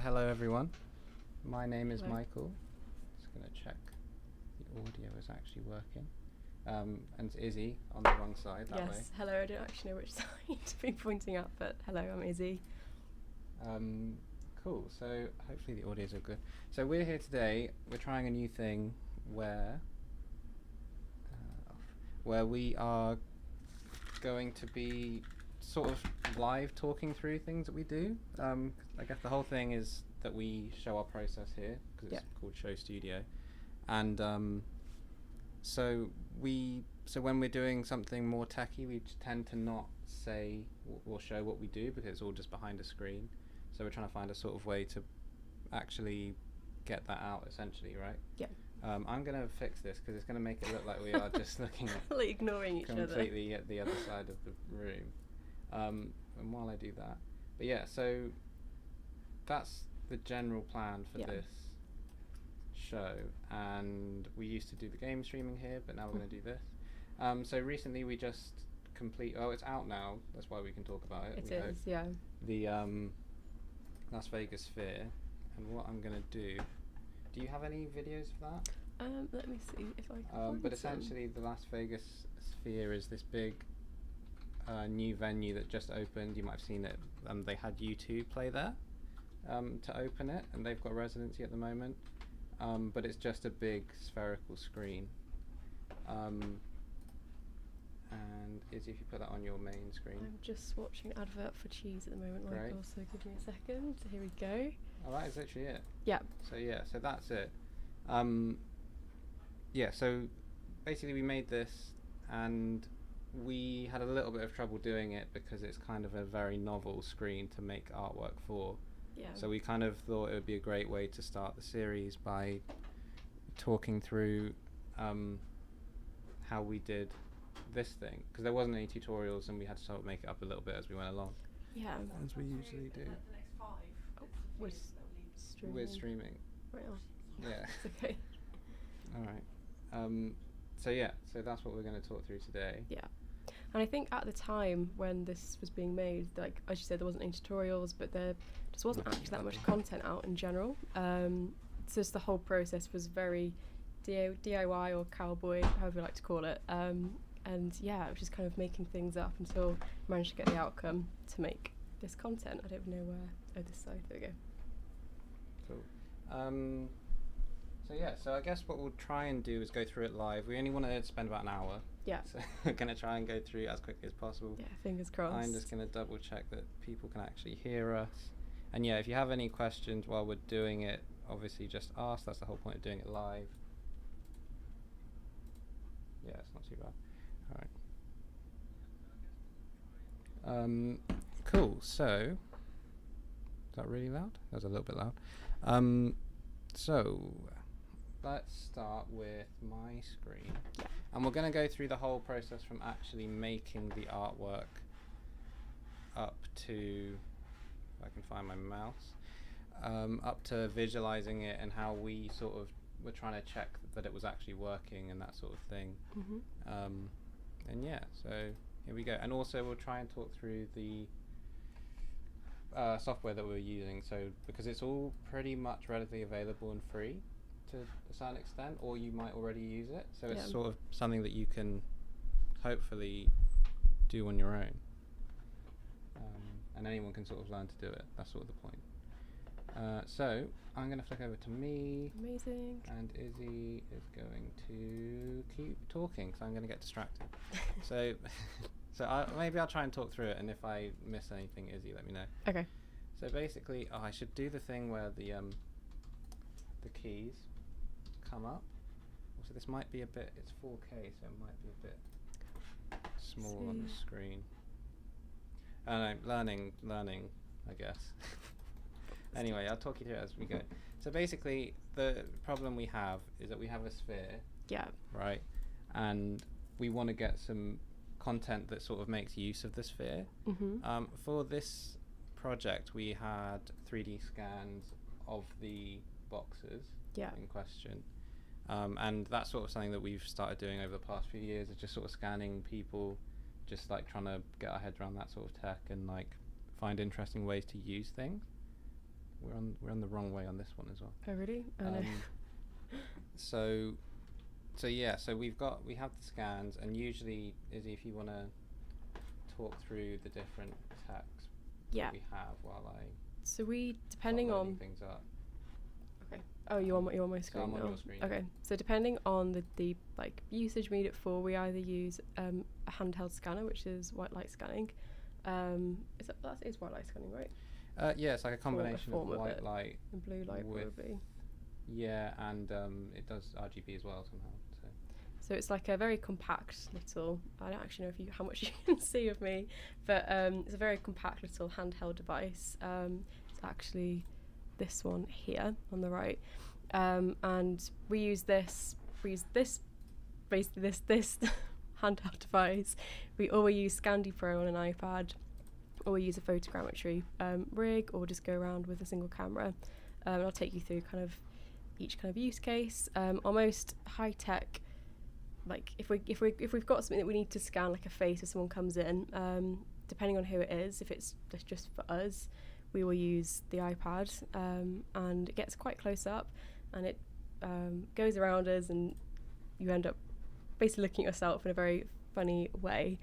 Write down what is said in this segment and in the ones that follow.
Hello everyone. My name is Hello. Michael. Just going to check the audio is actually working. And it's Izzie on the wrong side that way. Yes, hello, I don't actually know which side to be pointing at, but hello, I'm Izzie. Cool, so hopefully the audios are good. So we're here today, we're trying a new thing where we are going to be sort of live talking through things that we do. I guess the whole thing is that we show our process here because it's called SHOWstudio, and so when we're doing something more techy, we tend to not say or show what we do because it's all just behind a screen. So we're trying to find a sort of way to actually get that out, essentially, right? Yeah. I'm going to fix this because it's going to make it look like we are just looking at like ignoring each other. Completely at the other side of the room. And while I do that, but yeah, so that's the general plan for this show. And we used to do the game streaming here, but now we're going to do this. So recently we just it's out now. That's why we can talk about it. It is, yeah. The Las Vegas Sphere. And what I'm going to do you have any videos of that? Let me see if I can find But essentially the Las Vegas Sphere is this big new venue that just opened. You might have seen it. They had U2 play there to open it, and they've got residency at the moment. But it's just a big spherical screen. And if you put that on your main screen. I'm just watching an advert for cheese at the moment, Great. Michael, so give me a second. Here we go. Oh, that is literally it. Yeah. So that's it. So basically we made this, and we had a little bit of trouble doing it because it's kind of a very novel screen to make artwork for. Yeah. So we kind of thought it would be a great way to start the series by talking through how we did this thing, because there wasn't any tutorials and we had to sort of make it up a little bit as we went along. Yeah. As we usually do. Oh, we're streaming. We're streaming. Right now. Yeah. It's okay. All right. So that's what we're going to talk through today. Yeah. And I think at the time when this was being made, like as you said, there wasn't any tutorials, but there just wasn't actually that much content out in general. So just the whole process was very DIY or cowboy, however you like to call it. And yeah, it was just kind of making things up until we managed to get the outcome to make this content. I don't know where. Oh, this side. There we go. Cool. So I guess what we'll try and do is go through it live. We only want to spend about an hour. Yeah. So we're going to try and go through as quickly as possible. Yeah, fingers crossed. I'm just going to double check that people can actually hear us. And yeah, if you have any questions while we're doing it, obviously just ask. That's the whole point of doing it live. Yeah, it's not too bad. All right. Cool. So, is that really loud? That was a little bit loud. So, let's start with my screen. Yeah. And we're going to go through the whole process from actually making the artwork up to, if I can find my mouse, up to visualizing it and how we sort of were trying to check that it was actually working and that sort of thing. Mm-hmm. And yeah, so here we go. And also we'll try and talk through the software that we're using. So because it's all pretty much readily available and free to a certain extent, or you might already use it. So it's sort of something that you can hopefully do on your own. And anyone can sort of learn to do it. That's sort of the point. So I'm going to flick over to me. Amazing. And Izzie is going to keep talking because I'm going to get distracted. So maybe I'll try and talk through it, and if I miss anything, Izzie, let me know. Okay. So basically, I should do the thing where the keys come up. Also, this might be a bit. It's 4K, so it might be a bit small on the screen. I don't know, learning, I guess. Anyway, I'll talk you through it as we go. So basically, the problem we have is that we have a sphere. Yeah. Right? And we want to get some content that sort of makes use of the sphere. Mm-hmm. For this project, we had 3D scans of the boxes in question. And that's sort of something that we've started doing over the past few years, is just sort of scanning people, just like trying to get our heads around that sort of tech and like find interesting ways to use things. we're on the wrong way on this one as well. Oh really? Oh no. So we have the scans, and usually, Izzy, if you want to talk through the different texts Yeah. we have while I So we, depending start on. loading things up. Okay. Oh, you're on my So screen I'm on now. your screen. Okay. So depending on the like usage we need it for, we either use a handheld scanner, which is white light scanning. That is white light scanning, right? Yeah, it's like a combination of form of white it. light. And blue light with- probably. Yeah, and it does RGB as well somehow. So it's like a very compact little. I don't actually know how much you can see of me, but it's a very compact little handheld device. It's actually this one here on the right, and we use this basically this handheld device. We use Scandi Pro on an iPad, or we use a photogrammetry rig, or just go around with a single camera. And I'll take you through kind of each kind of use case. Almost high tech. Like if we've got something that we need to scan, like a face if someone comes in, depending on who it is, if it's just for us, we will use the iPad, and it gets quite close up, and it goes around us, and you end up basically looking at yourself in a very funny way.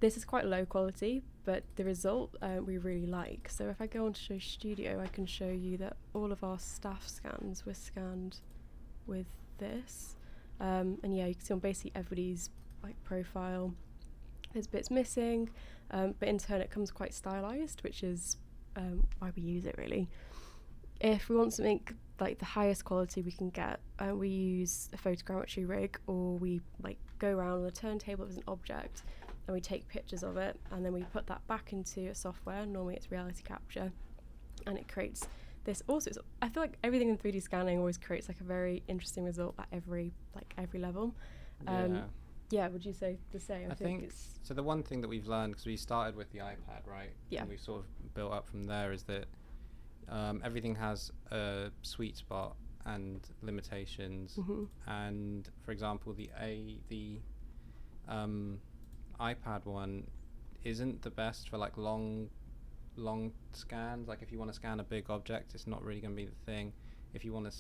This is quite low quality, but the result we really like. So if I go onto SHOWstudio, I can show you that all of our staff scans were scanned with this. And yeah, you can see on basically everybody's like profile there's bits missing, but in turn it comes quite stylized, which is why we use it really. If we want something like the highest quality we can get, we use a photogrammetry rig, or we like go around on a turntable as an object and we take pictures of it, and then we put that back into a software. Normally it's reality capture, and it creates this. Also, I feel like everything in 3D scanning always creates like a very interesting result at every level. Yeah, would you say the same? I think it's so. The one thing that we've learned, because we started with the iPad, right? Yeah. And we've sort of built up from there, is that everything has a sweet spot and limitations. Mm-hmm. And for example, the iPad one isn't the best for like long scans. Like if you want to scan a big object, it's not really going to be the thing. If you want to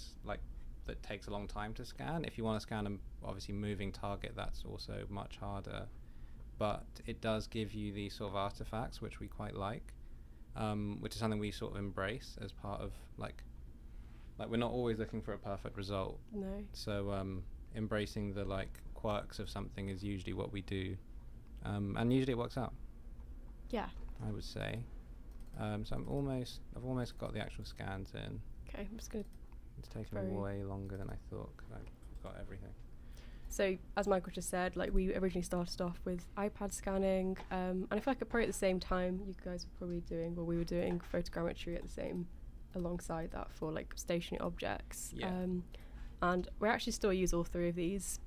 that takes a long time to scan. If you want to scan a obviously moving target, that's also much harder. But it does give you these sort of artifacts, which we quite like, which is something we sort of embrace as part of like we're not always looking for a perfect result. No. So embracing the like quirks of something is usually what we do, and usually it works out. Yeah. I would say. So I've almost got the actual scans in. Okay, I'm just gonna. It's taken way longer than I thought because I forgot everything. So as Michael just said, like we originally started off with iPad scanning, and I feel like probably at the same time you guys were probably we were doing photogrammetry alongside that for like stationary objects. Yeah. And we actually still use all three of these,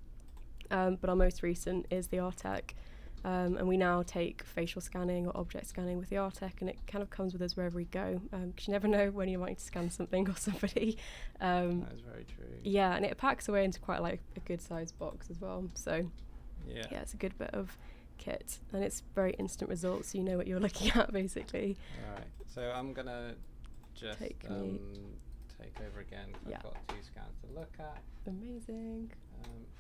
but our most recent is the Artec. And we now take facial scanning or object scanning with the Artec, and it kind of comes with us wherever we go, because you never know when you might need to scan something or somebody. That is very true. Yeah, and it packs away into quite like a good sized box as well. So yeah, it's a good bit of kit, and it's very instant results, so you know what you're looking at basically. All right, so I'm gonna just take over again. I've got 2 scans to look at. Amazing.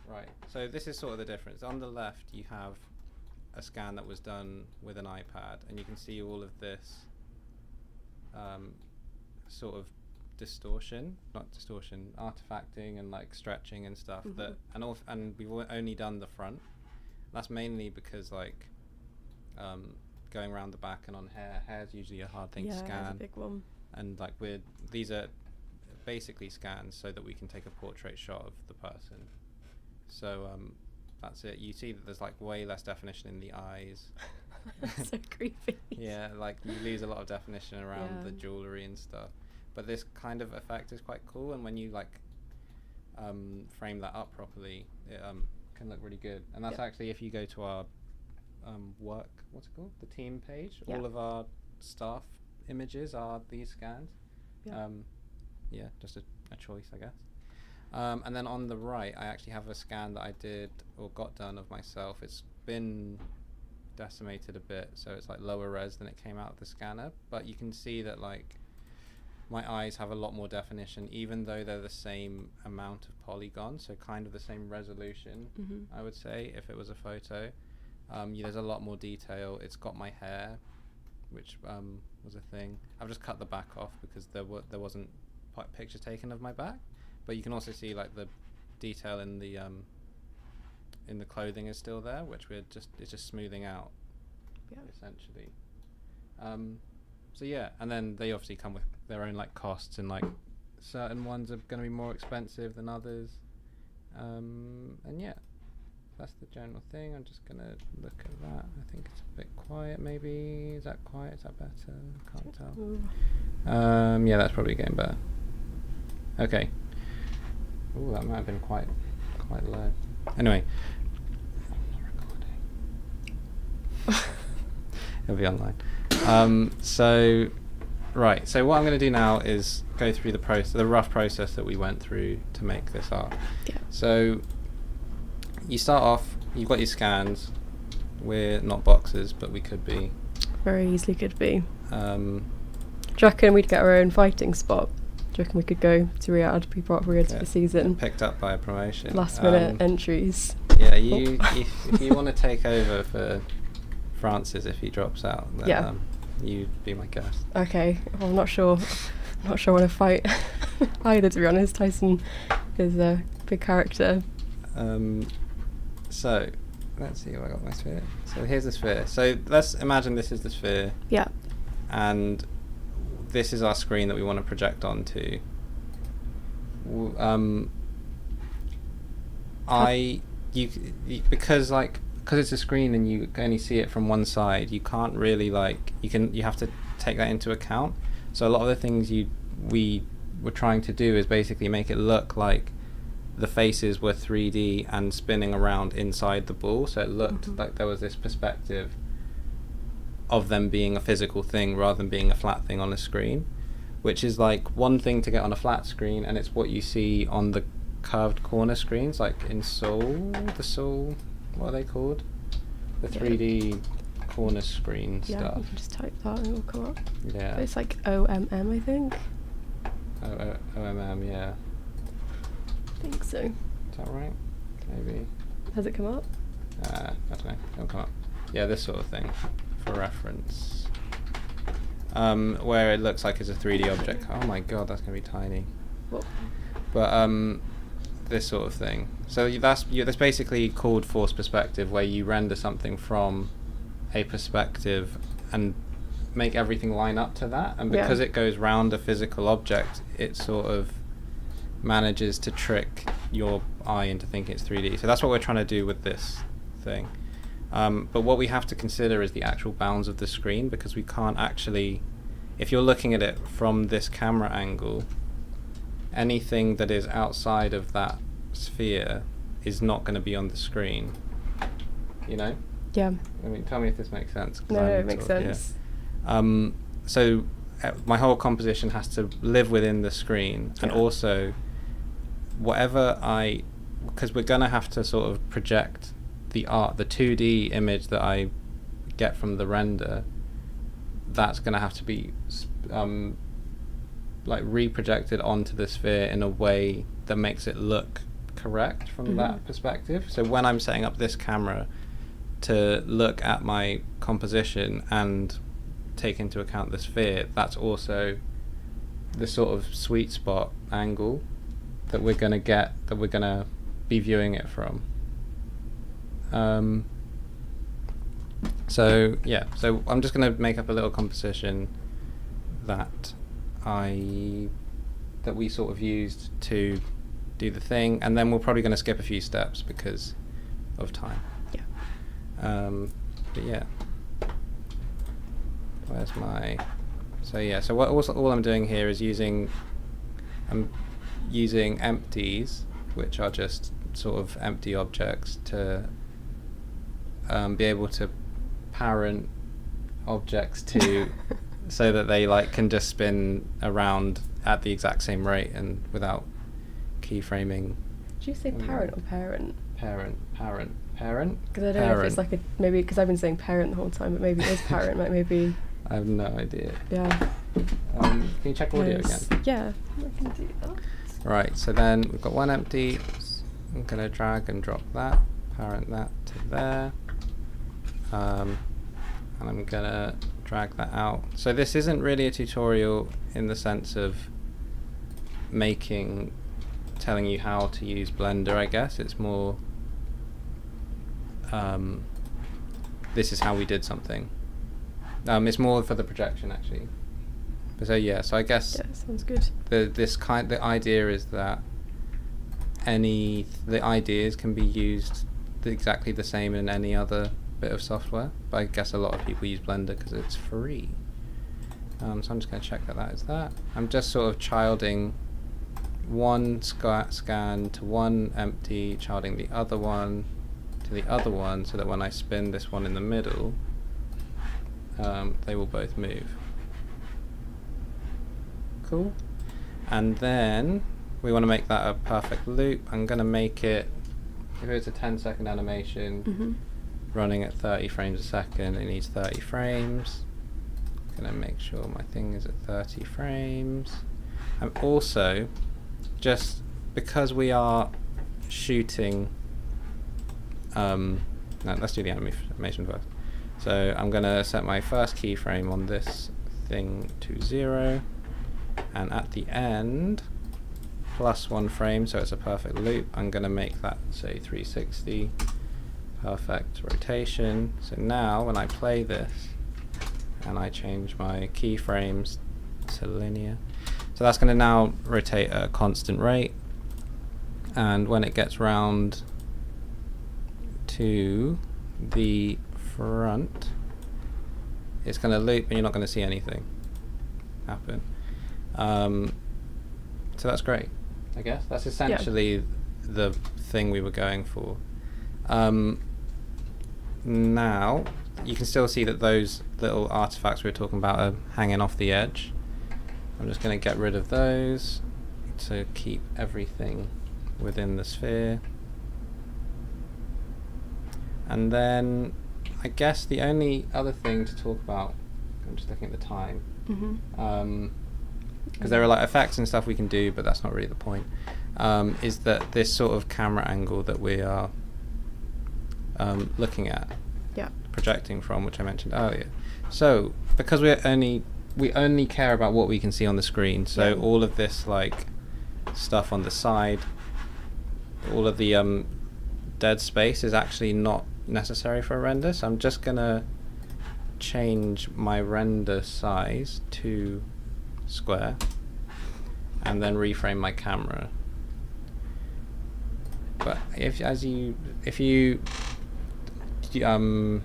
Right, so this is sort of the difference. On the left you have a scan that was done with an iPad, and you can see all of this sort of artifacting and like stretching and stuff. Mm-hmm. And we've only done the front. That's mainly because like going around the back and on hair's usually a hard thing to scan. Yeah, it's a big one. And like these are basically scans so that we can take a portrait shot of the person. So that's it. You see that there's like way less definition in the eyes. That's so creepy. Yeah, like you lose a lot of definition around the jewelry and stuff. But this kind of effect is quite cool, and when you like frame that up properly, it can look really good. And that's actually, if you go to our what's it called? The team page. All of our staff images are these scans. Just a choice, I guess. And then on the right, I actually have a scan that I did or got done of myself. It's been decimated a bit, so it's like lower res than it came out of the scanner. But you can see that like my eyes have a lot more definition, even though they're the same amount of polygons, so kind of the same resolution, I would say, if it was a photo. There's a lot more detail. It's got my hair, which was a thing. I've just cut the back off because there wasn't picture taken of my back, but you can also see like the detail in the clothing is still there, which it's just smoothing out, essentially. So yeah, and then they obviously come with their own like costs, and like certain ones are going to be more expensive than others, and yeah, that's the general thing. I'm just gonna look at that. I think it's a bit quiet. Maybe is that quiet? Is that better? Can't tell. Yeah, that's probably getting better. Okay. Ooh, that might have been quite low. Anyway, I'm not recording. It'll be online. So what I'm going to do now is go through the rough process that we went through to make this art. Yeah. So you start off, you've got your scans. We're not boxers, but we could be. Very easily could be. Do you reckon we'd get our own fighting spot? Do you reckon we could go to Riyadh, be brought for Riyadh for the season? Picked up by a promotion. Last minute entries. Yeah, if you want to take over for Francis if he drops out, then you'd be my guest. Okay, well, I'm not sure I want to fight either, to be honest. Tyson is a big character. So let's see if I got my sphere. So here's the sphere. So let's imagine this is the sphere. Yeah. And this is our screen that we want to project onto. Because it's a screen and you can only see it from one side, you can't really you have to take that into account. So a lot of the things we were trying to do is basically make it look like the faces were 3D and spinning around inside the ball, so it looked like there was this perspective of them being a physical thing rather than being a flat thing on a screen, which is like one thing to get on a flat screen, and it's what you see on the curved corner screens, like in Soul, what are they called? The 3D corner screen stuff. Yeah, you can just type that and it will come up. Yeah. But it's like OMM, I think. OMM, yeah. I think so. Is that right? Maybe. Has it come up? I don't know. It'll come up. Yeah, this sort of thing, for reference. Where it looks like it's a 3D object. Oh my god, that's going to be tiny. What? But this sort of thing. So that's basically called forced perspective, where you render something from a perspective and make everything line up to that. And because it goes round a physical object, it sort of manages to trick your eye into thinking it's 3D. So that's what we're trying to do with this thing. But what we have to consider is the actual bounds of the screen, because we can't actually, if you're looking at it from this camera angle, anything that is outside of that sphere is not going to be on the screen, you know? Yeah. I mean, tell me if this makes sense. No, it makes sense. So my whole composition has to live within the screen, and also whatever because we're going to have to sort of project the 2D image that I get from the render, that's going to have to be reprojected onto the sphere in a way that makes it look correct from that perspective. So when I'm setting up this camera to look at my composition and take into account the sphere, that's also the sort of sweet spot angle that we're going to be viewing it from. So I'm just going to make up a little composition that we sort of used to do the thing, and then we're probably going to skip a few steps because of time. But yeah, where's my? So all I'm doing here is I'm using empties, which are just sort of empty objects, to be able to parent objects to so that they can just spin around at the exact same rate and without keyframing. Did you say parent or parent? Parent. Because I don't know if it's maybe because I've been saying parent the whole time, but maybe it is parent. Maybe. I have no idea. Yeah. Can you check audio again? Yeah, I can do that. Right, so then we've got one empty. I'm going to drag and drop that, parent that to there. And I'm going to drag that out. So this isn't really a tutorial in the sense of telling you how to use Blender, I guess. It's more, this is how we did something. It's more for the projection, actually. So yeah, so I guess sounds good. The idea is that the ideas can be used exactly the same in any other bit of software, but I guess a lot of people use Blender because it's free. So I'm just going to check that is that. I'm just sort of childing one scan to one empty, childing the other one to the other one, so that when I spin this one in the middle, they will both move. Cool. And then we want to make that a perfect loop. I'm going to make it, if it's a 10-second animation, running at 30 frames a second, it needs 30 frames. I'm going to make sure my thing is at 30 frames. I'm also, just because we are shooting, no, let's do the animation first. So I'm going to set my first keyframe on this thing to 0. And at the end, +1 frame, so it's a perfect loop. I'm going to make that, say, 360, perfect rotation. So now, when I play this, and I change my keyframes to linear, so that's going to now rotate at a constant rate. And when it gets round to the front, it's going to loop, and you're not going to see anything happen. So that's great, I guess. That's essentially the thing we were going for. Now, you can still see that those little artifacts we were talking about are hanging off the edge. I'm just going to get rid of those to keep everything within the sphere. And then, I guess the only other thing to talk about, I'm just looking at the time, because there are like effects and stuff we can do, but that's not really the point, is that this sort of camera angle that we are looking at, projecting from, which I mentioned earlier. So because we only care about what we can see on the screen, so all of this like stuff on the side, all of the dead space is actually not necessary for a render. So I'm just gonna change my render size to square and then reframe my camera. But if you are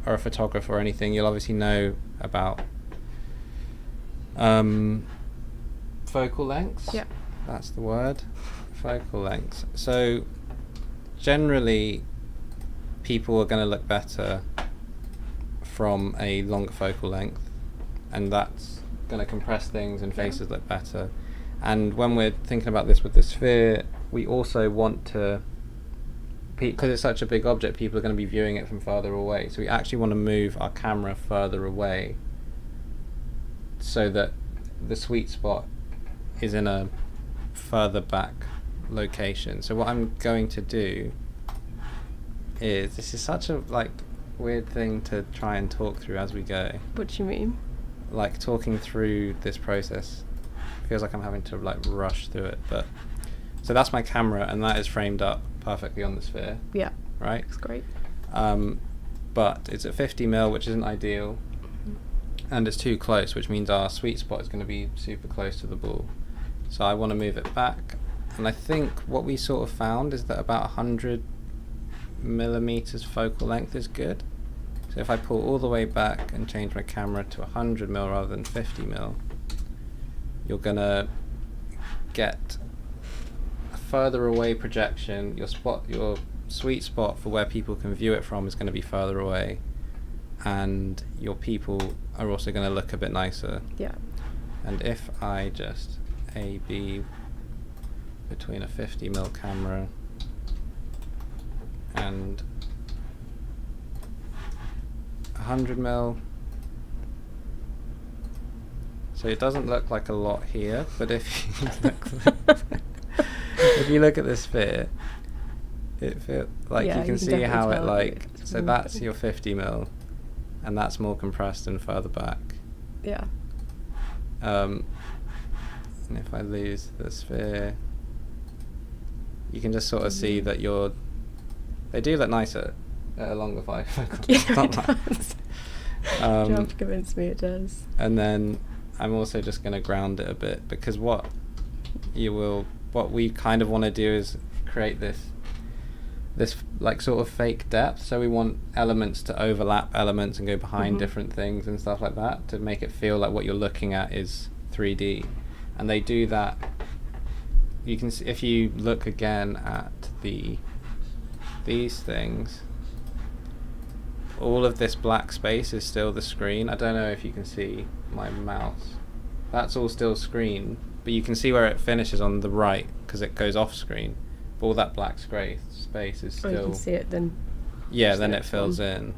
a photographer or anything, you'll obviously know about focal lengths. Yeah, that's the word, focal lengths. So generally people are going to look better from a longer focal length, and that's going to compress things and faces look better. And when we're thinking about this with the sphere, we also want to, because it's such a big object, people are going to be viewing it from further away, so we actually want to move our camera further away so that the sweet spot is in a further back location. So what I'm going to do is, this is such a like weird thing to try and talk through as we go. What do you mean? Like talking through this process feels like I'm having to like rush through it, but so that's my camera, and that is framed up perfectly on the sphere. Yeah. Right? It's great. But it's at 50mm, which isn't ideal, and it's too close, which means our sweet spot is going to be super close to the ball. So I want to move it back, and I think what we sort of found is that about 100mm focal length is good. So if I pull all the way back and change my camera to 100mm rather than 50mm, you're gonna get a further away projection. Your sweet spot for where people can view it from is going to be further away, and your people are also going to look a bit nicer. Yeah. And if I just A/B between a 50mm camera and 100mm, So it doesn't look like a lot here, but if you if you look at the sphere, it feels like you can see how it like. So that's your 50 mil, and that's more compressed and further back. Yeah. And if I lose the sphere, you can just sort of see that they do look nicer at a longer five. Yeah, it does. You have to convince me it does. And then I'm also just going to ground it a bit, because what we kind of want to do is create this like sort of fake depth. So we want elements to overlap elements and go behind different things and stuff like that to make it feel like what you're looking at is 3D. And they do that. You can see, if you look again at these things, all of this black space is still the screen. I don't know if you can see my mouse. That's all still screen, but you can see where it finishes on the right because it goes off screen. But all that black space is still. Oh, you can see it then. Yeah, then it fills in.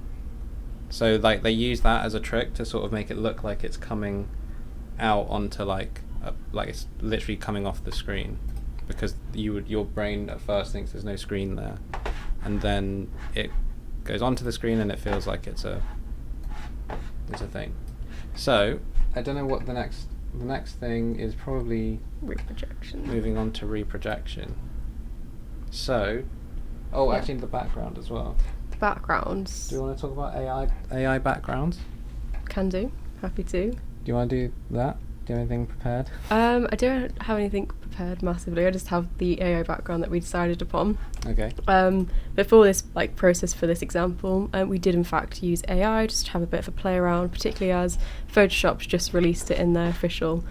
So like they use that as a trick to sort of make it look like it's coming out onto like it's literally coming off the screen, because your brain at first thinks there's no screen there, and then it goes onto the screen and it feels like it's a thing. So I don't know what the next thing is. Probably reprojection. Moving on to reprojection. So, actually the background as well. The backgrounds. Do you want to talk about AI backgrounds? Can do. Happy to. Do you want to do that? Do you have anything prepared? I don't have anything prepared massively. I just have the AI background that we decided upon. Okay. But for this process for this example, we did in fact use AI just to have a bit of a play around, particularly as Photoshop's just released it in their official.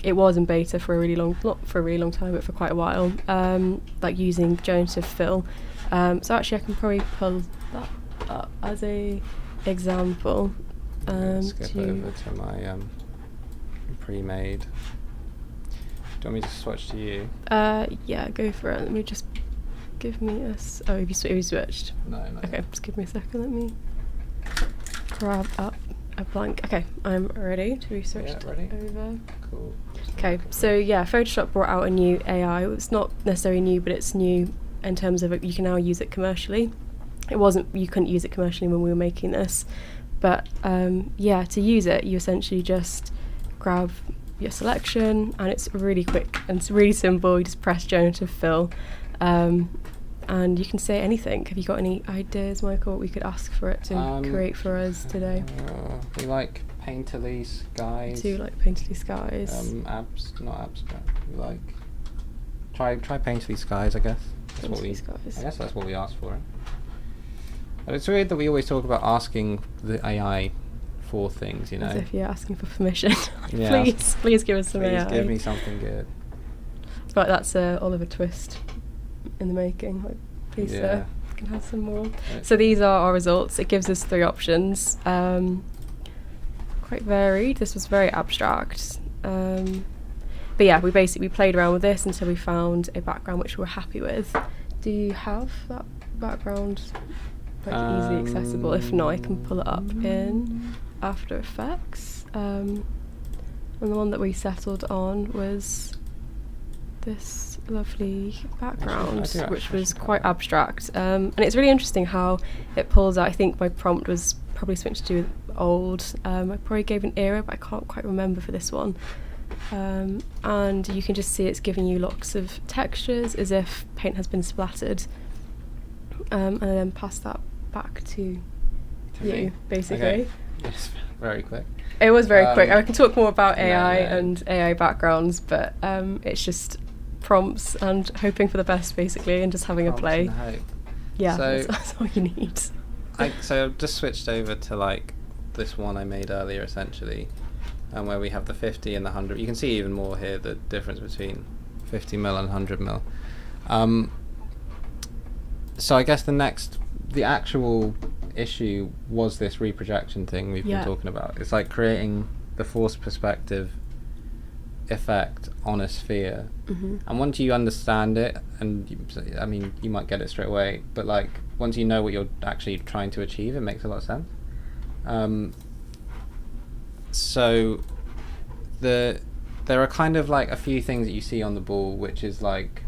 It was in beta for a really long, not for a really long time, but for quite a while. Using generative fill. So actually, I can probably pull that up as a example. Skip over to my pre-made. Do you want me to switch to you? Yeah, go for it. Let me just give me a. Have you switched? No. Okay, just give me a second. Let me grab up a blank. Okay, I'm ready to be switched ready? over. Cool. Okay, so yeah, Photoshop brought out a new AI. It's not necessarily new, but it's new in terms of you can now use it commercially. You couldn't use it commercially when we were making this, but to use it, you essentially just grab your selection, and it's really quick and it's really simple. You just press generative fill, and you can say anything. Have you got any ideas, Michael, what we could ask for it to create for us today? We like painterly skies. Do you like painterly skies? Not abstract. We like try painterly skies, I guess. I guess that's what we asked for. But it's weird that we always talk about asking the AI for things, you know. As if you're asking for permission. Yeah. Please give us some AI. Please give me something good. But that's Oliver Twist in the making. Please, sir, can have some more. So these are our results. It gives us 3 options. Quite varied. This was very abstract. But yeah, we played around with this until we found a background which we were happy with. Do you have that background easily accessible? If not, I can pull it up in After Effects. And the one that we settled on was this lovely background, which was quite abstract. And it's really interesting how it pulls out. I think my prompt was probably something to do with old. I probably gave an era, but I can't quite remember for this one. And you can just see it's giving you lots of textures as if paint has been splattered. And then pass that back to you, me. basically. Okay. Yes, very quick. It was very quick. I can talk more about AI and AI backgrounds, but it's just prompts and hoping for the best, basically, and just having Prompts a play. and hope. Yeah, So that's all you need. So I've just switched over to this one I made earlier, essentially, and where we have the 50 and the 100. You can see even more here the difference between 50 mil and 100 mil. So I guess the actual issue was this reprojection thing we've been talking about. It's like creating the forced perspective effect on a sphere. And once you understand it, and you might get it straight away, but once you know what you're actually trying to achieve, it makes a lot of sense. So there are kind of like a few things that you see on the ball, which is like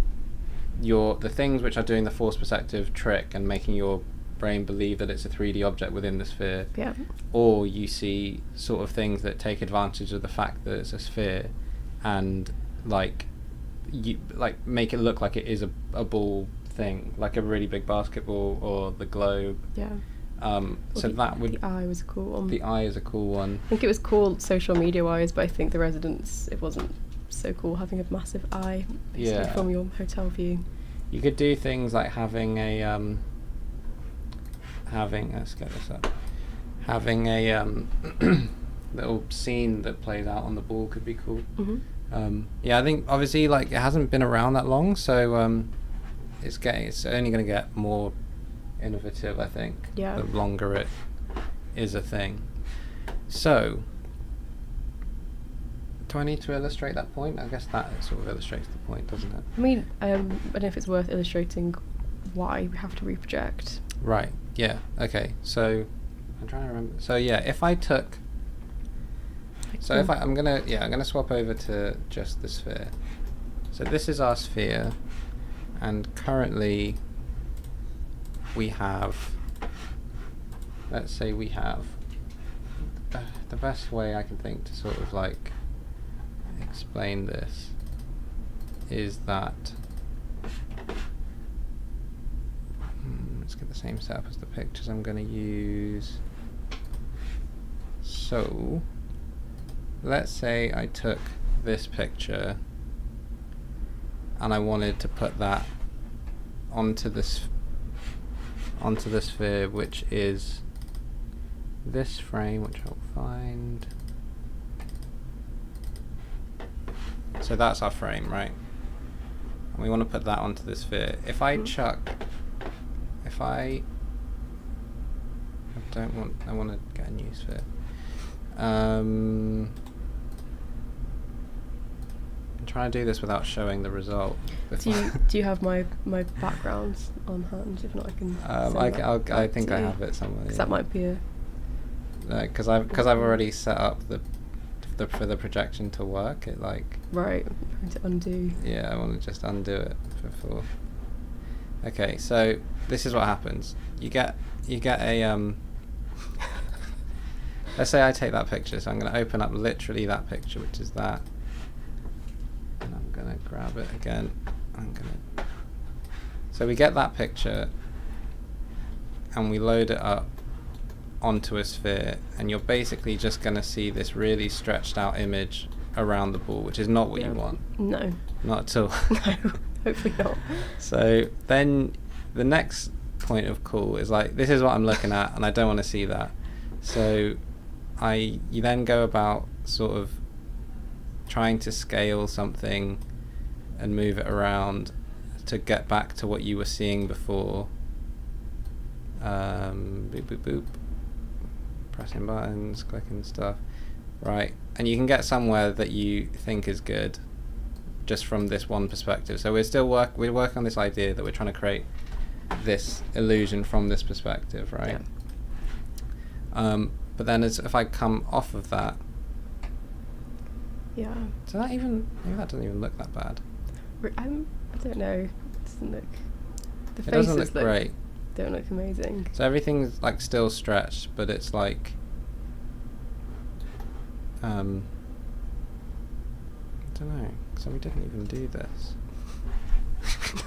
the things which are doing the force perspective trick and making your brain believe that it's a 3D object within the sphere. Yeah. Or you see sort of things that take advantage of the fact that it's a sphere and like make it look like it is a ball thing, like a really big basketball or the globe. Yeah. So that would... The eye was a cool one. The eye is a cool one. I think it was cool social media-wise, but I think the residents, it wasn't so cool having a massive eye from your hotel view. You could do things like having a... let's get this up. Having a little scene that plays out on the ball could be cool. Mm-hmm. I think obviously like it hasn't been around that long, so it's only going to get more innovative, I think. Yeah. The longer it is a thing. So, do I need to illustrate that point? I guess that sort of illustrates the point, doesn't it? I mean, I don't know if it's worth illustrating why we have to reproject. Right. Yeah. Okay. So, I'm trying to remember. So yeah, if I took. So if I'm gonna swap over to just the sphere. So this is our sphere, and currently we have. Let's say we have. The best way I can think to sort of like explain this is that. Let's get the same setup as the pictures I'm going to use. So, let's say I took this picture and I wanted to put that onto the sphere, which is this frame, which I'll find. So that's our frame, right? And we want to put that onto the sphere. If I I want to get a new sphere. I'm trying to do this without showing the result. Do you have my backgrounds on hand? If not, I can. I think I have it somewhere. Yeah. That might be a. Because I've already set up for the projection to work. It like. Right. I'm trying to undo. Yeah, I want to just undo it before. Okay, so this is what happens. You get a let's say I take that picture, so I'm going to open up literally that picture, which is that, and I'm going to grab it again. So we get that picture and we load it up onto a sphere, and you're basically just going to see this really stretched out image around the ball, which is not what you want. No. Not at all. No, hopefully not. So then the next point of cool is like, this is what I'm looking at and I don't want to see that. So you then go about sort of trying to scale something and move it around to get back to what you were seeing before. Boop, boop, boop. Pressing buttons, clicking stuff. Right, and you can get somewhere that you think is good just from this one perspective. So we're working on this idea that we're trying to create this illusion from this perspective, right? Yeah. But then if I come off of that, yeah. So maybe that doesn't even look that bad. I don't know. It doesn't look. The faces doesn't look great. Don't look amazing. So everything's like still stretched, but it's like. I don't know. So we didn't even do this.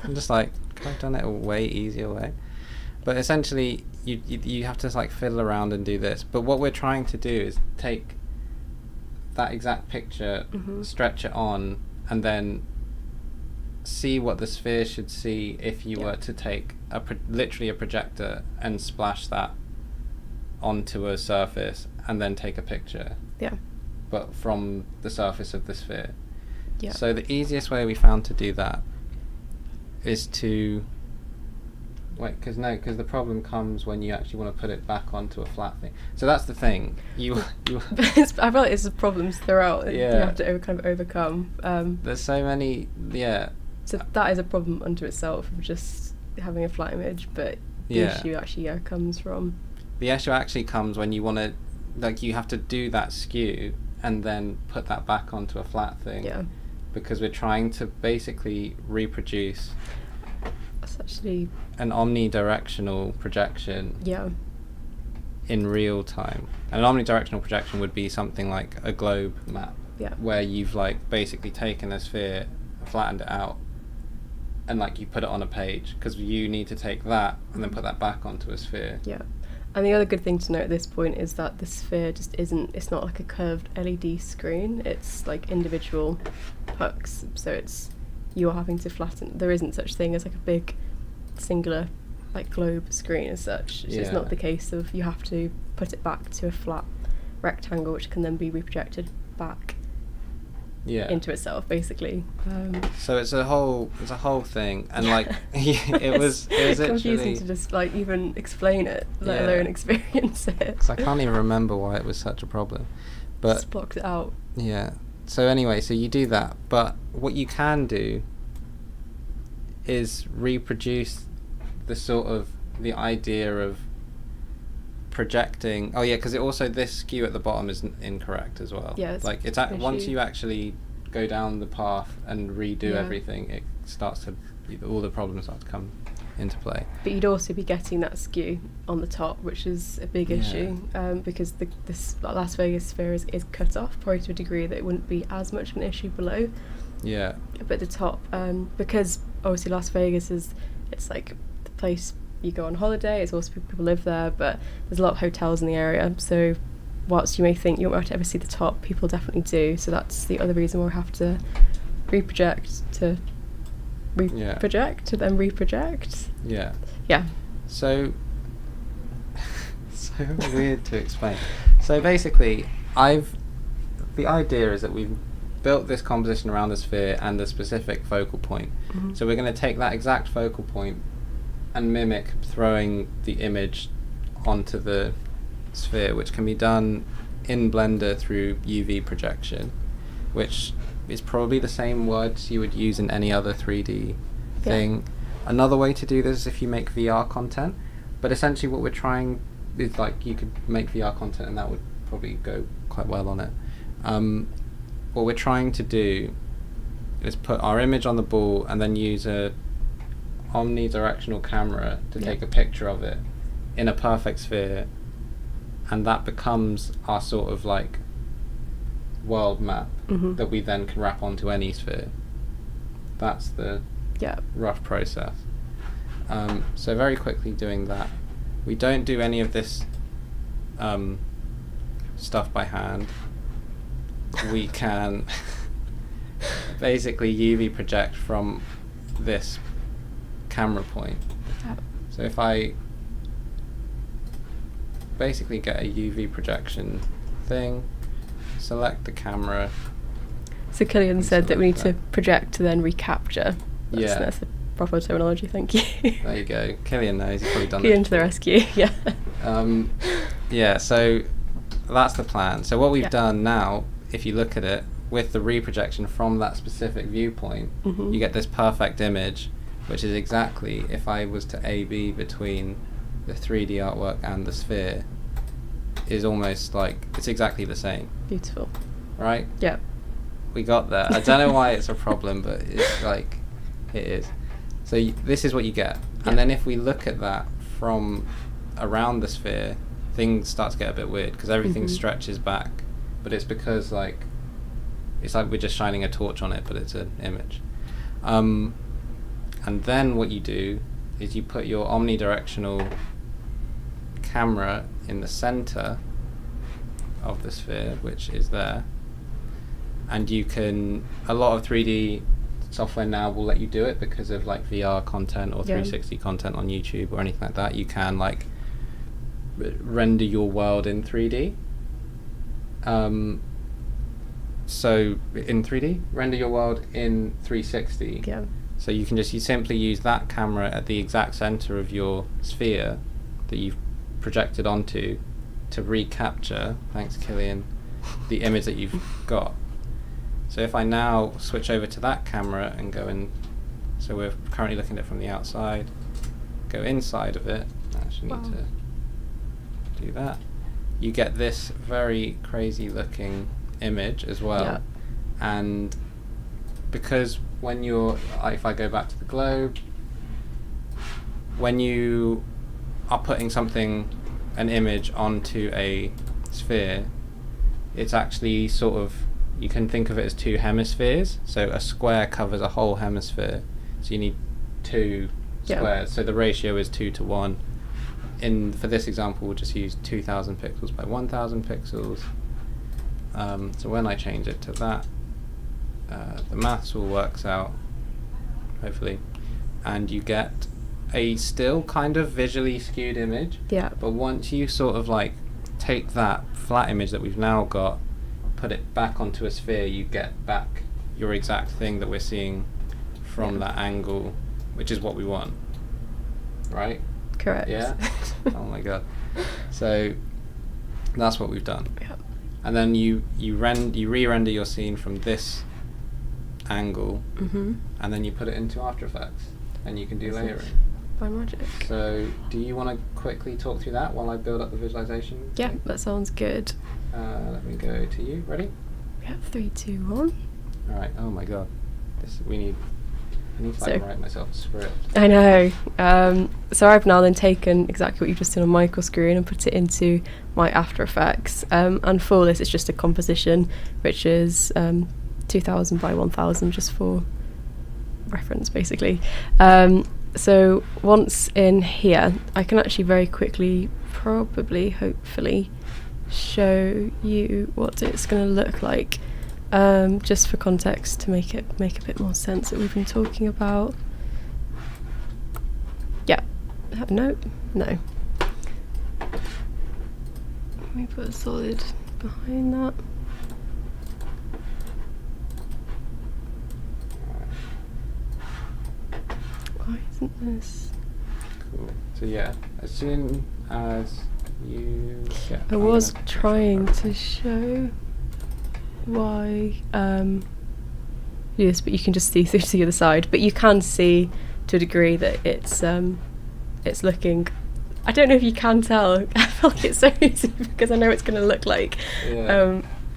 I'm just like, could I have done it a way easier way? But essentially, you have to like fiddle around and do this. But what we're trying to do is take that exact picture, stretch it on, and then see what the sphere should see if you were to take literally a projector and splash that onto a surface and then take a picture. Yeah. But from the surface of the sphere. Yeah. So the easiest way we found to do that is to because the problem comes when you actually want to put it back onto a flat thing. So that's the thing. I feel like it's problems throughout. Yeah. You have to kind of overcome. There's so many. Yeah. So that is a problem unto itself of just having a flat image, but the issue actually comes from. The issue actually comes when you want to, like, you have to do that skew and then put that back onto a flat thing. Yeah. Because we're trying to basically reproduce That's actually an omnidirectional projection yeah. in real time. And an omnidirectional projection would be something like a globe map, Yeah. where you've like basically taken a sphere, flattened it out, and like you put it on a page, because you need to take that and then put that back onto a sphere. Yeah. And the other good thing to note at this point is that the sphere just it's not like a curved LED screen, it's like individual pucks, so you're having to flatten. There isn't such thing as like a big singular like globe screen as such. So it's not the case of you have to put it back to a flat rectangle which can then be reprojected back into itself, basically. So it's a whole thing, and like it was confusing literally to just like even explain it, let alone experience it. 'Cause I can't even remember why it was such a problem, but just blocked it out. Yeah. So anyway, so you do that, but what you can do is reproduce the idea of projecting. Oh yeah, because it also, this skew at the bottom is incorrect as well. Yeah, it's like once you actually go down the path and redo everything, it starts to, all the problems start to come into play. But you'd also be getting that skew on the top, which is a big issue, because this Las Vegas sphere is cut off probably to a degree that it wouldn't be as much of an issue below. Yeah. But the top, because obviously Las Vegas it's like the place you go on holiday. It's also people live there, but there's a lot of hotels in the area. So whilst you may think you won't ever see the top, people definitely do. So that's the other reason we'll have to reproject to then reproject. Yeah. Yeah. So weird to explain. So basically, the idea is that we've built this composition around the sphere and the specific focal point. Mm-hmm. So we're going to take that exact focal point and mimic throwing the image onto the sphere, which can be done in Blender through UV projection, which is probably the same words you would use in any other 3D thing. Another way to do this is if you make VR content, but essentially what we're trying is, like, you could make VR content and that would probably go quite well on it. What we're trying to do is put our image on the ball and then use a omnidirectional camera to take a picture of it in a perfect sphere, and that becomes our sort of like world map that we then can wrap onto any sphere. That's the rough process. So very quickly doing that, we don't do any of this stuff by hand. We can basically UV project from this camera point. So if I basically get a UV projection thing, select the camera. So Killian said that we need to project to then recapture. That's the proper terminology, thank you. There you go. Killian knows, he's probably done Killian to the rescue, so that's the plan. So what we've done now, if you look at it, with the reprojection from that specific viewpoint, you get this perfect image, which is exactly, if I was to A/B between the 3D artwork and the sphere, is almost like, it's exactly the same. Beautiful. Right? Yeah. We got there. I don't know why it's a problem, but it's like, it is. So this is what you get. And then if we look at that from around the sphere, things start to get a bit weird, because everything stretches back, but it's because like, it's like we're just shining a torch on it, but it's an image. And then what you do is you put your omnidirectional camera in the center of the sphere, which is there. And you can, a lot of 3D software now will let you do it because of like VR content or 360 content on YouTube or anything like that. You can like render your world in 3D. So in 3D, render your world in 360. Yeah. So you can just simply use that camera at the exact center of your sphere that you've projected onto to recapture, thanks Killian, the image that you've got. So if I now switch over to that camera and go in, so we're currently looking at it from the outside, go inside of it, I actually need to do that. You get this very crazy looking image as well. And because when you're, if I go back to the globe, when you are putting an image onto a sphere, it's actually sort of, you can think of it as two hemispheres. So a square covers a whole hemisphere, so you need two squares. So the ratio is 2 to 1. For this example, we'll just use 2000 pixels by 1000 pixels. So when I change it to that, the maths all works out, hopefully, and you get a still kind of visually skewed image. Yeah. But once you sort of like take that flat image that we've now got, put it back onto a sphere, you get back your exact thing that we're seeing from that angle, which is what we want, right? Correct. Yeah. Oh my god. So that's what we've done. Yeah. And then you re-render your scene from this angle, and then you put it into After Effects, and you can do layering. By magic. So do you want to quickly talk through that while I build up the visualization? Yeah, that sounds good. Let me go to you. Ready? Yeah, 3, 2, 1. All right. Oh my god. I need to write myself a script. I know. So I've now then taken exactly what you've just done on Michael's screen and put it into my After Effects. And for this, it's just a composition, which is 2000 by 1000, just for reference, basically. So once in here, I can actually very quickly, hopefully, show you what it's going to look like. Just for context, to make a bit more sense that we've been talking about. Yeah. No. Let me put a solid behind that. Why isn't this? Cool. So yeah, as soon as you get... I was trying to show why yes, but you can just see through to the other side, but you can see to a degree that it's looking, I don't know if you can tell. I feel like it's so easy because I know it's going to look like,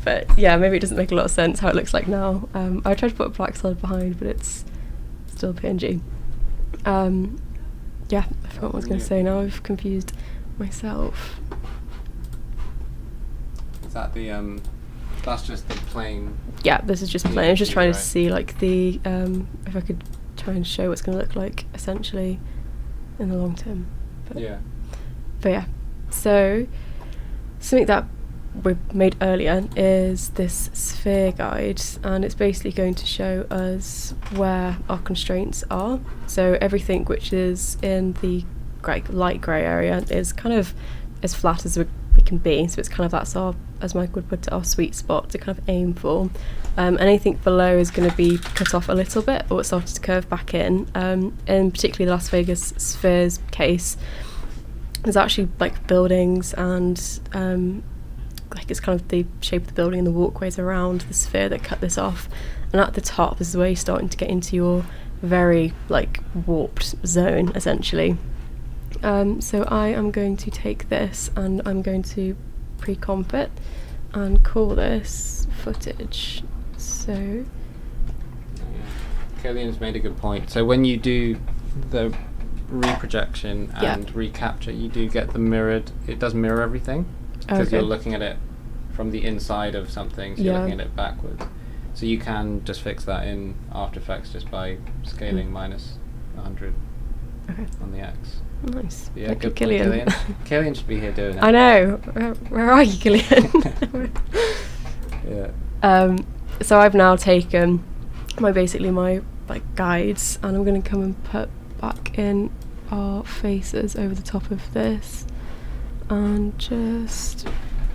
but yeah, maybe it doesn't make a lot of sense how it looks like now. I tried to put a black solid behind, but it's still PNG. Yeah, I forgot what I was going to say now. I've confused myself. Is that the that's just the plain? Yeah, this is just plain. I was just trying to see like the if I could try and show what it's going to look like essentially in the long term. But yeah, so something that we made earlier is this sphere guide, and it's basically going to show us where our constraints are. So everything which is in the light grey area is kind of as flat as we can be, so it's kind of, that's our, as Mike would put it, our sweet spot to kind of aim for. Anything below is going to be cut off a little bit, or it started to curve back in. In particularly the Las Vegas spheres case, there's actually like buildings and like it's kind of the shape of the building and the walkways around the sphere that cut this off. And at the top, this is where you're starting to get into your very like warped zone essentially. So I am going to take this and I'm going to pre-comp it and call this footage. So Killian's made a good point. So when you do the reprojection and recapture, you do get the mirrored, it does mirror everything because you're looking at it from the inside of something, so you're looking at it backwards. So you can just fix that in After Effects just by scaling minus 100 on the X. Nice. Yeah, thank good you, point, Killian. Killian should be here doing it. I know. Where are you, Killian? Yeah. So I've now taken my like guides, and I'm going to come and put back in our faces over the top of this, and just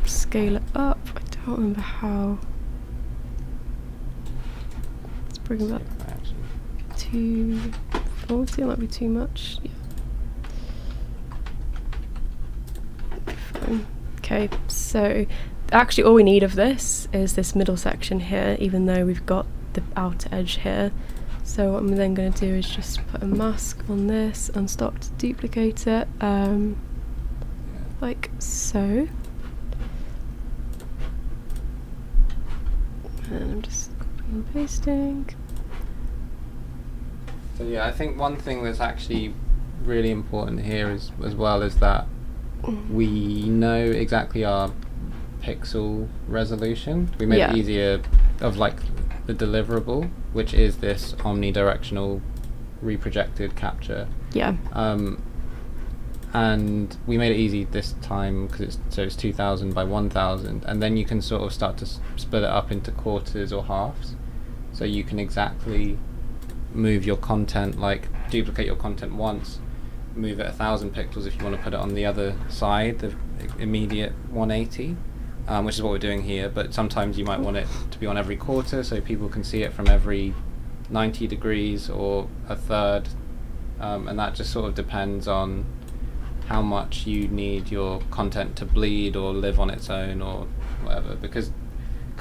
scale it up. I don't remember how. Let's bring it up to 40. It might be too much. Yeah. Okay, so actually all we need of this is this middle section here, even though we've got the outer edge here. So what I'm then going to do is just put a mask on this and start to duplicate it, like so. and pasting. So yeah, I think one thing that's actually really important here is as well is that we know exactly our pixel resolution. We made it easier of like the deliverable, which is this omnidirectional reprojected capture. Yeah. And we made it easy this time because it's 2000 by 1000, and then you can sort of start to split it up into quarters or halves, so you can exactly move your content, like duplicate your content once, move it 1000 pixels if you want to put it on the other side, the immediate 180, which is what we're doing here. But sometimes you might want it to be on every quarter so people can see it from every 90 degrees or a third, and that just sort of depends on how much you need your content to bleed or live on its own or whatever. Because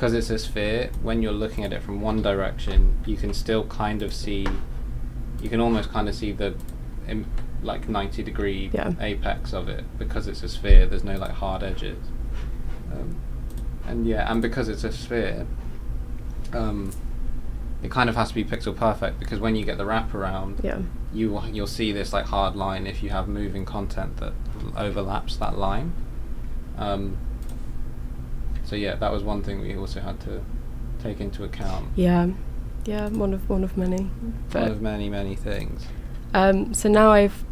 it's a sphere, when you're looking at it from one direction, you can still kind of see, you can almost kind of see the like 90 degree apex of it, because it's a sphere. There's no like hard edges, and because it's a sphere, it kind of has to be pixel perfect, because when you get the wraparound, you'll see this like hard line if you have moving content that overlaps that line. So yeah, that was one thing we also had to take into account. One of many. One of many things. So now I've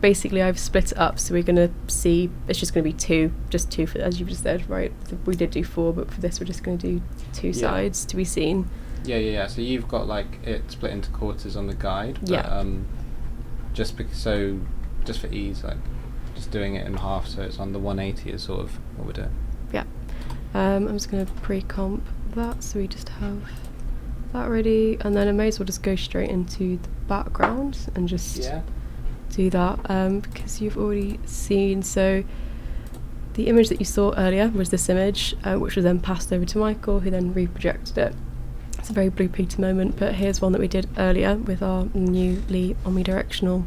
split it up, so we're gonna see, it's just gonna be two for, as you just said, right? We did do 4, but for this we're just gonna do 2 sides to be seen. Yeah. So you've got like it split into quarters on the guide. But, just for ease, like just doing it in half, so it's on the 180 is sort of what we're doing. Yeah. I'm just going to pre-comp that, so we just have that ready, and then I may as well just go straight into the background and just do that, because you've already seen, so the image that you saw earlier was this image, which was then passed over to Michael, who then reprojected it. It's a very Blue Peter moment, but here's one that we did earlier with our newly omnidirectional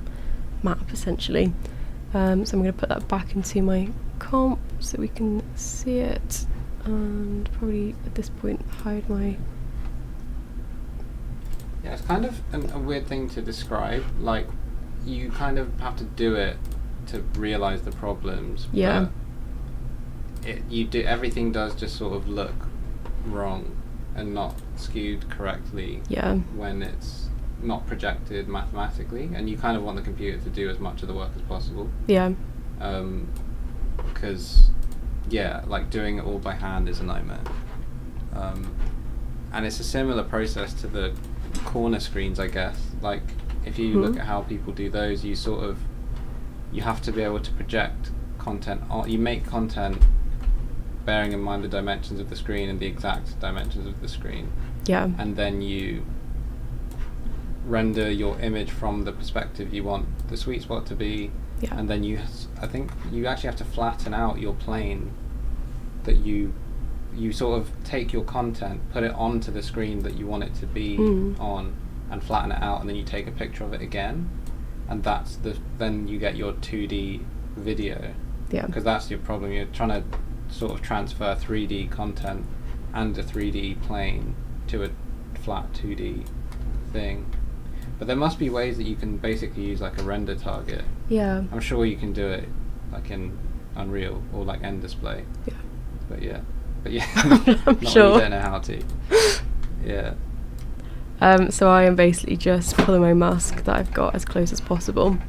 map, essentially. So I'm going to put that back into my comp so we can see it, and probably at this point hide my... Yeah, it's kind of a weird thing to describe. Like, you kind of have to do it to realise the problems. Yeah. But everything does just sort of look wrong and not skewed correctly when it's not projected mathematically, and you kind of want the computer to do as much of the work as possible. Yeah. Because like doing it all by hand is a nightmare. And it's a similar process to the corner screens, I guess. Like if you look at how people do those, you have to be able to project content. You make content bearing in mind the dimensions of the screen and the exact dimensions of the screen. Yeah. And then you render your image from the perspective you want the sweet spot to be. Yeah. And then I think you actually have to flatten out your plane that you sort of take your content, put it onto the screen that you want it to be on, and flatten it out, and then you take a picture of it again, and then you get your 2D video. Yeah. Because that's your problem. You're trying to sort of transfer 3D content and a 3D plane to a flat 2D thing. But there must be ways that you can basically use like a render target. Yeah. I'm sure you can do it like in Unreal or like End Display. Yeah. But yeah, I'm sure. I don't know how to. Yeah. So I am basically just pulling my mask that I've got as close as possible.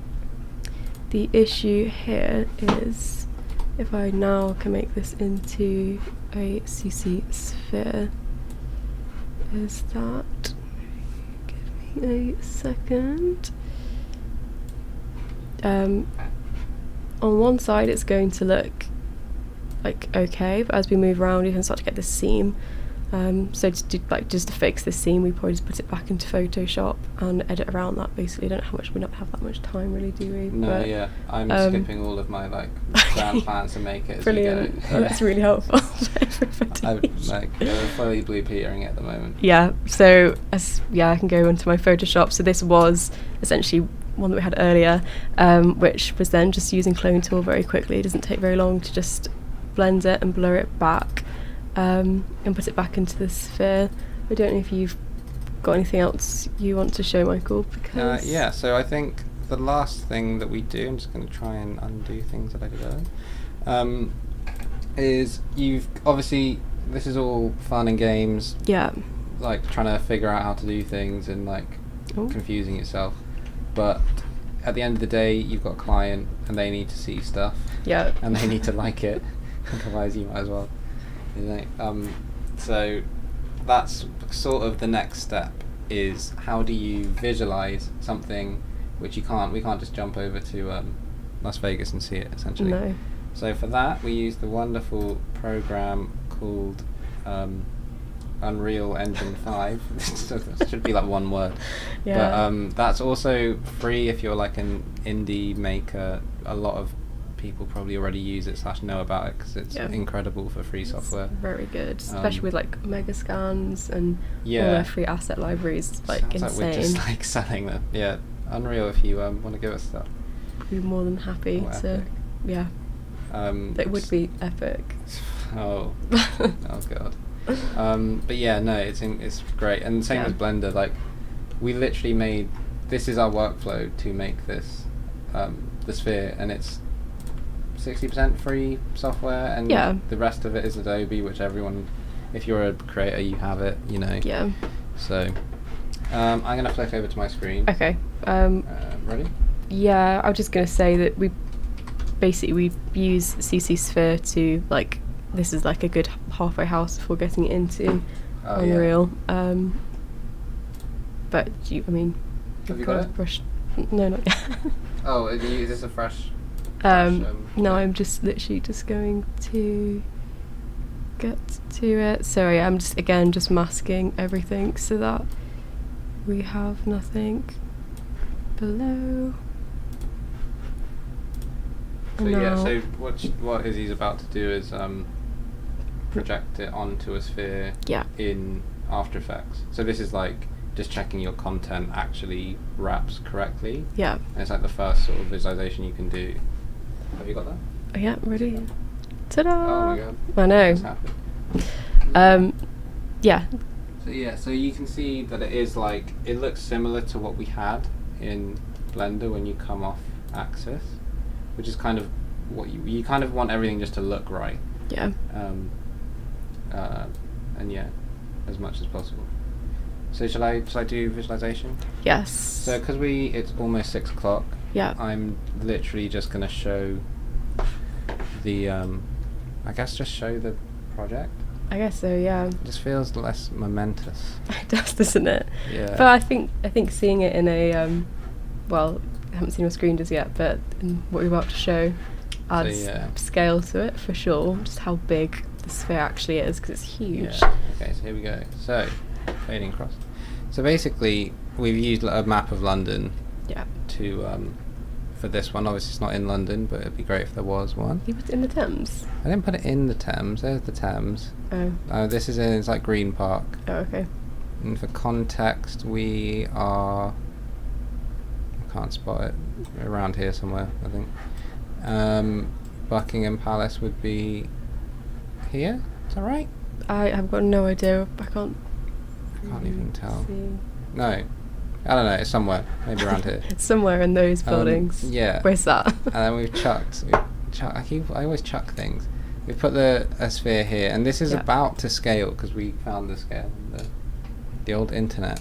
The issue here is, if I now can make this into a CC sphere, is that... Give me a second. On one side it's going to look like okay, but as we move around you can start to get this seam. So just to fix this seam, we probably just put it back into Photoshop and edit around that. Basically, I don't know how much, we don't have that much time really, do we? No, but, yeah, I'm skipping all of my like grand plans to make it as brilliant. we go. Oh, that's really helpful. I'm like fully Blue Petering at the moment. Yeah, so I can go into my Photoshop. So this was essentially one that we had earlier, which was then just using Clone Tool very quickly. It doesn't take very long to just blend it and blur it back. And put it back into the sphere. I don't know if you've got anything else you want to show, Michael? Because yeah, so I think the last thing that we do, I'm just going to try and undo things that I did earlier, is you've obviously, this is all fun and games, yeah, like trying to figure out how to do things and like confusing yourself, but at the end of the day you've got a client and they need to see stuff, and they need to like it, otherwise you might as well, you know. So that's sort of the next step, is how do you visualize something which we can't just jump over to Las Vegas and see it, essentially. No. So for that we use the wonderful program called Unreal Engine 5. So that should be like one word. Yeah. But that's also free if you're like an indie maker. A lot of people probably already use it / know about it because it's incredible for free software. It's very good, especially with like mega scans and all Yeah. their free asset libraries. Like Sounds insane. like we're just like selling them. Yeah, Unreal. If you want to give us stuff, We'd be more than happy Or to. Epic. Yeah. It would be epic. Oh, oh god. But yeah, no, it's great, and same with Blender. Like, we literally made, this is our workflow to make this, the sphere, and it's 60% free software, and the rest of it is Adobe, which everyone, if you're a creator, you have it, you know. Yeah. So, I'm gonna flick over to my screen. Okay. Ready? Yeah, I was just gonna say that we use CC Sphere to, like, this is like a good halfway house before getting into Unreal. But I mean, have you got it? Brush. No, not yet. Oh, is this a fresh? No, I'm just literally just going to get to it. Sorry, I'm just masking everything so that we have nothing below. So yeah, so what Izzie's about to do is project it onto a sphere in After Effects. So this is like just checking your content actually wraps correctly. Yeah. And it's like the first sort of visualization you can do. Have you got that? Oh, yeah, ready. Ta-da! Oh my god. I know. What's happened? Yeah. So yeah, so you can see that it is like, it looks similar to what we had in Blender when you come off axis, which is kind of what you kind of want everything just to look right. Yeah. And yeah, as much as possible. So shall I do visualization? Yes. So because it's almost 6 o'clock. Yeah. I'm literally just gonna show the I guess just show the project. I guess so. Yeah. It just feels less momentous. It does, doesn't it? Yeah. But I think seeing it in a well, I haven't seen your screen just yet, but in what you're about to show adds scale to it for sure. Just how big the sphere actually is, because it's huge. Yeah. Okay, so here we go. So fading across. So basically, we've used a map of London. Yeah. To for this one, obviously it's not in London, but it'd be great if there was one. You put it in the Thames? I didn't put it in the Thames. There's the Thames. Oh. This is it's like Green Park. Oh, okay. And for context, we are. I can't spot it. Around here somewhere, I think. Buckingham Palace would be here. Is that right? I have got no idea. I can't even tell. See. No. I don't know, it's somewhere, maybe around here. It's somewhere in those buildings. Yeah. Where's that? And then we've chucked. I always chuck things. We've put a sphere here, and this is about to scale because we found the scale on the old internet.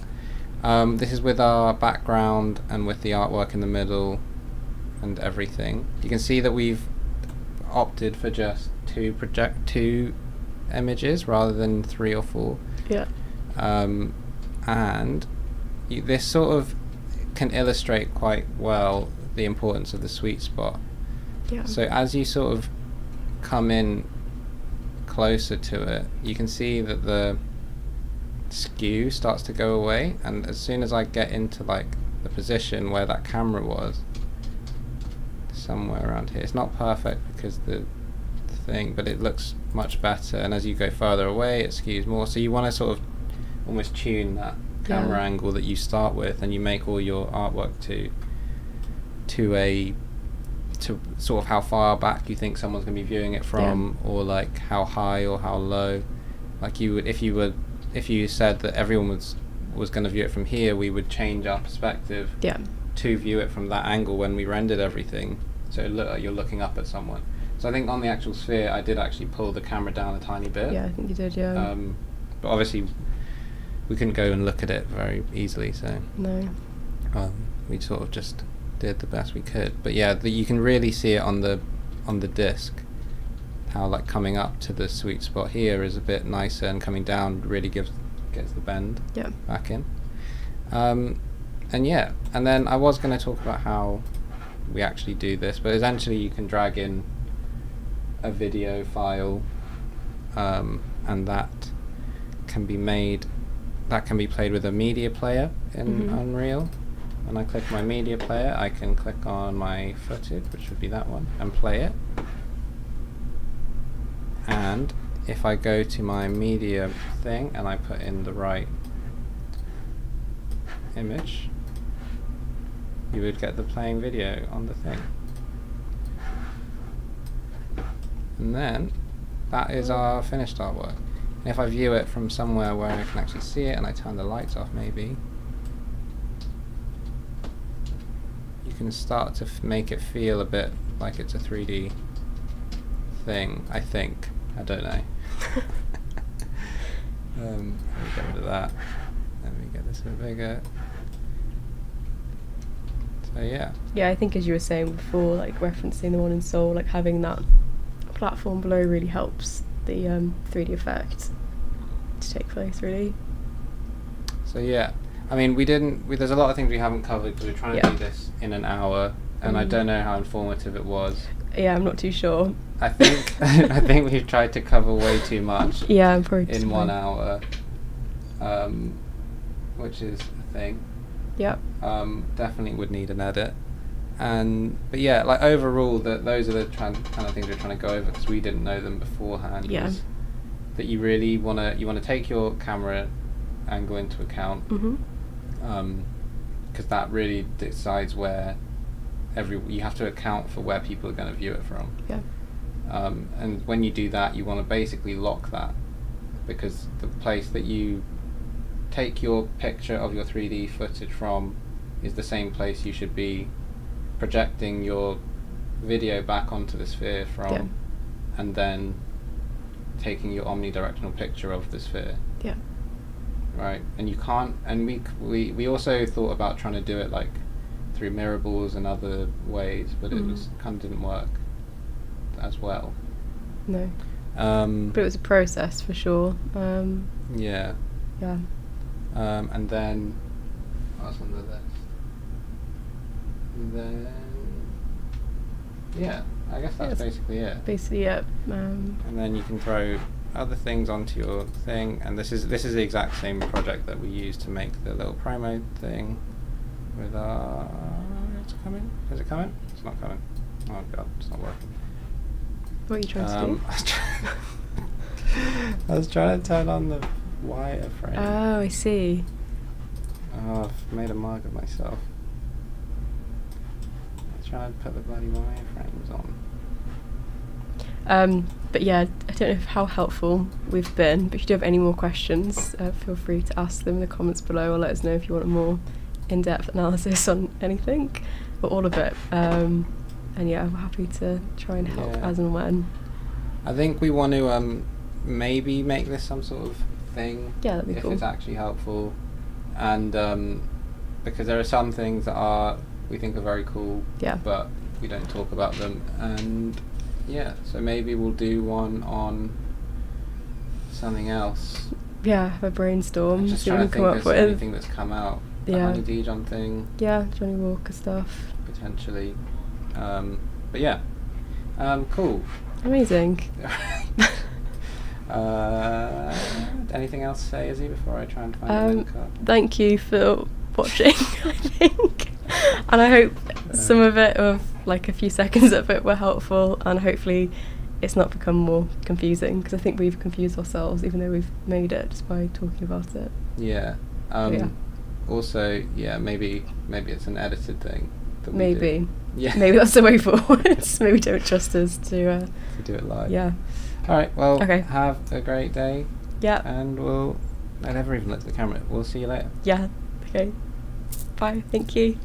This is with our background and with the artwork in the middle and everything. You can see that we've opted for just two images rather than 3 or 4. Yeah. And this sort of can illustrate quite well the importance of the sweet spot. Yeah. So as you sort of come in closer to it, you can see that the skew starts to go away, and as soon as I get into like the position where that camera was, somewhere around here, it's not perfect because the thing, but it looks much better, and as you go further away it skews more, so you want to sort of almost tune that camera angle that you start with, and you make all your artwork to sort of how far back you think someone's going to be viewing it from, or like how high or how low. Like you would if you said that everyone was was going to view it from here, we would change our perspective to view it from that angle when we rendered everything. So it looked like you're looking up at someone. So I think on the actual sphere, I did actually pull the camera down a tiny bit. Yeah, I think you did, yeah. But obviously, we couldn't go and look at it very easily, so no. We sort of just did the best we could. But yeah, you can really see it on the disc, how like coming up to the sweet spot here is a bit nicer, and coming down really gets the bend back in. And then I was going to talk about how we actually do this, but essentially you can drag in a video file, and that can be played with a media player in Unreal. When I click my media player, I can click on my footage, which would be that one, and play it. And if I go to my media thing and I put in the right image, you would get the playing video on the thing. And then that is our finished artwork. And if I view it from somewhere where I can actually see it and I turn the lights off maybe, you can start to make it feel a bit like it's a 3D thing, I think. I don't know. Let me get rid of that. Let me get this a bit bigger. So yeah. Yeah, I think as you were saying before, like referencing the one in Seoul, like having that platform below really helps the 3D effect to take place, really. So yeah, I mean, there's a lot of things we haven't covered because we're trying to do this in an hour, and I don't know how informative it was. Yeah, I'm not too sure. I think we've tried to cover way too much. Yeah, I'm probably in 1 hour, which is a thing. Yep. Definitely would need an edit. But yeah, like overall, those are the kind of things we're trying to go over because we didn't know them beforehand. Yeah. That you really wanna take your camera angle into account. Because that really decides where you have to account for where people are going to view it from. Yeah. And when you do that, you want to basically lock that, because the place that you take your picture of your 3D footage from is the same place you should be projecting your video back onto the sphere from, and then taking your omnidirectional picture of the sphere. Yeah. Right, and you can't. And we also thought about trying to do it like through mirror balls and other ways, but it was kind of didn't work as well. No. But it was a process for sure. Yeah. Yeah. And then what else on the list? And then yeah, I guess that's basically it. Basically, yeah. And then you can throw other things onto your thing, and this is the exact same project that we used to make the little promo thing with our. It's coming. Is it coming? It's not coming. Oh god, it's not working. What are you trying to do? I was trying to turn on the wireframe. Oh, I see. Oh, I've made a mug of myself. I was trying to put the bloody wireframes on. But yeah, I don't know how helpful we've been, but if you do have any more questions, feel free to ask them in the comments below, or let us know if you want a more in-depth analysis on anything, or all of it. And yeah, we're happy to try and help as and when. I think we want to maybe make this some sort of thing. Yeah, that'd be cool. If it's actually helpful. And because there are some things that we think are very cool, but we don't talk about them. And yeah, so maybe we'll do one on something else. Yeah, have a brainstorm. Just see trying what to we think come of up with. anything that's come out. The Honey Dijon thing. Yeah, Johnny Walker stuff. Potentially. But yeah. Cool. Amazing. Anything else to say, Izzie, before I try and find a link up? Thank you for watching, I think. And I hope some of it, of like a few seconds of it, were helpful, and hopefully it's not become more confusing, because I think we've confused ourselves even though we've made it just by talking about it. Yeah. Also, maybe it's an edited thing. That maybe. Yeah. Maybe that's the way forward. Maybe don't trust us to do it live. Yeah. All right. Well. Okay. Have a great day. Yeah. And we'll I never even looked at the camera. We'll see you later. Yeah. Okay. Bye. Thank you.